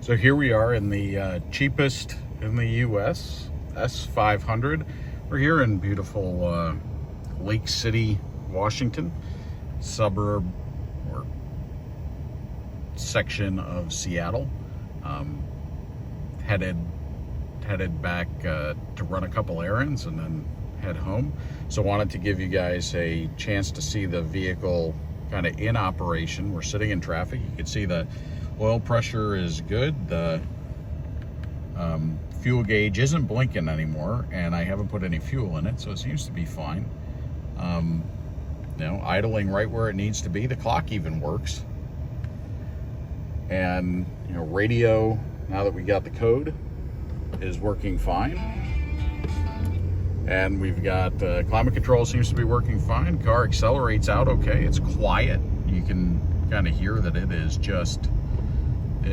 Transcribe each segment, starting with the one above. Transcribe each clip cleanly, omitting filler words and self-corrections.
So here we are in the cheapest in the US, S500. We're here in beautiful Lake City, Washington, suburb or section of Seattle. Headed back to run a couple errands and then head home. So wanted to give you guys a chance to see the vehicle kind of in operation. We're sitting in traffic. You can see the oil pressure is good. The fuel gauge isn't blinking anymore, and I haven't put any fuel in it, so it seems to be fine. Idling right where it needs to be. The clock even works. And radio, now that we got the code, is working fine. And we've got climate control seems to be working fine. Car accelerates out okay. It's quiet. You can kind of hear that it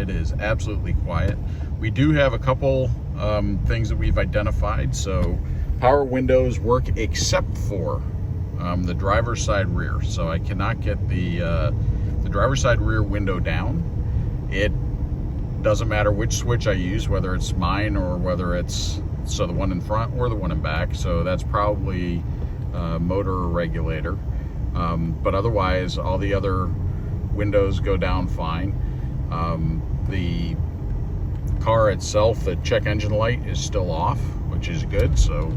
is absolutely quiet. We do have a couple things that we've identified. So power windows work except for the driver's side rear. So I cannot get the driver's side rear window down. It doesn't matter which switch I use, whether it's mine or whether it's the one in front or the one in back. So that's probably motor or regulator. But otherwise, all the other windows go down fine. The car itself, the check engine light is still off, which is good. So,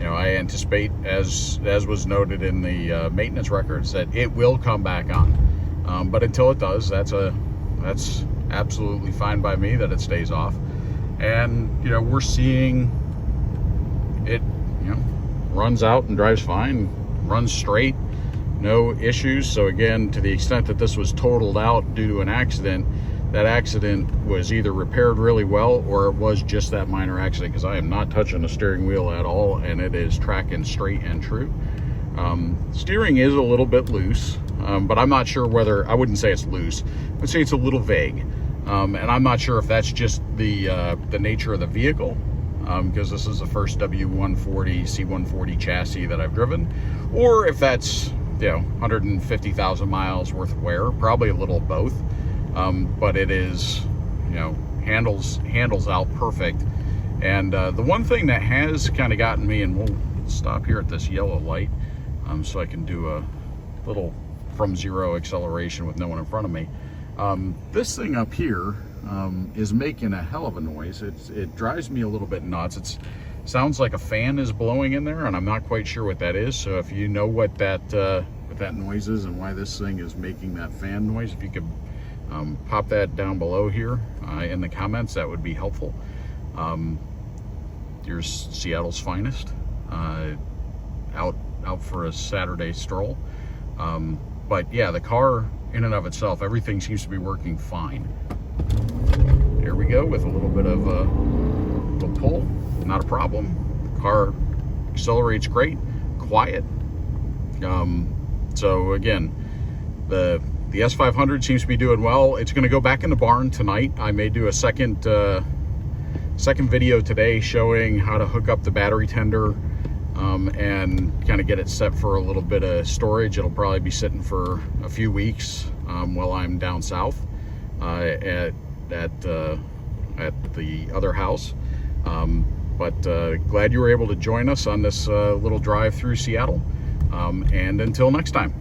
I anticipate, as was noted in the maintenance records, that it will come back on. But until it does, that's absolutely fine by me that it stays off. And we're seeing it runs out and drives fine, runs straight, no issues. So again, to the extent that this was totaled out due to an accident, that accident was either repaired really well or it was just that minor accident, because I am not touching the steering wheel at all and it is tracking straight and true. Steering is a little bit loose, but I'm not sure whether, I wouldn't say it's loose, I would say it's a little vague. And I'm not sure if that's just the nature of the vehicle, because this is the first W140, C140 chassis that I've driven, or if that's 150,000 miles worth of wear, probably a little of both. But it is, handles out perfect. And the one thing that has kind of gotten me, and we'll stop here at this yellow light, so I can do a little from zero acceleration with no one in front of me. This thing up here is making a hell of a noise. It drives me a little bit nuts. It sounds like a fan is blowing in there, and I'm not quite sure what that is. So if you know what that noise is and why this thing is making that fan noise, if you could pop that down below here in the comments, that would be helpful. Here's Seattle's finest, out for a Saturday stroll. But yeah, the car in and of itself, everything seems to be working fine. Here we go with a little bit of a pull, not a problem. The car accelerates great, quiet. So again, the S500 seems to be doing well. It's going to go back in the barn tonight. I may do a second video today showing how to hook up the battery tender and kind of get it set for a little bit of storage. It'll probably be sitting for a few weeks while I'm down south at the other house. But glad you were able to join us on this little drive through Seattle. And until next time.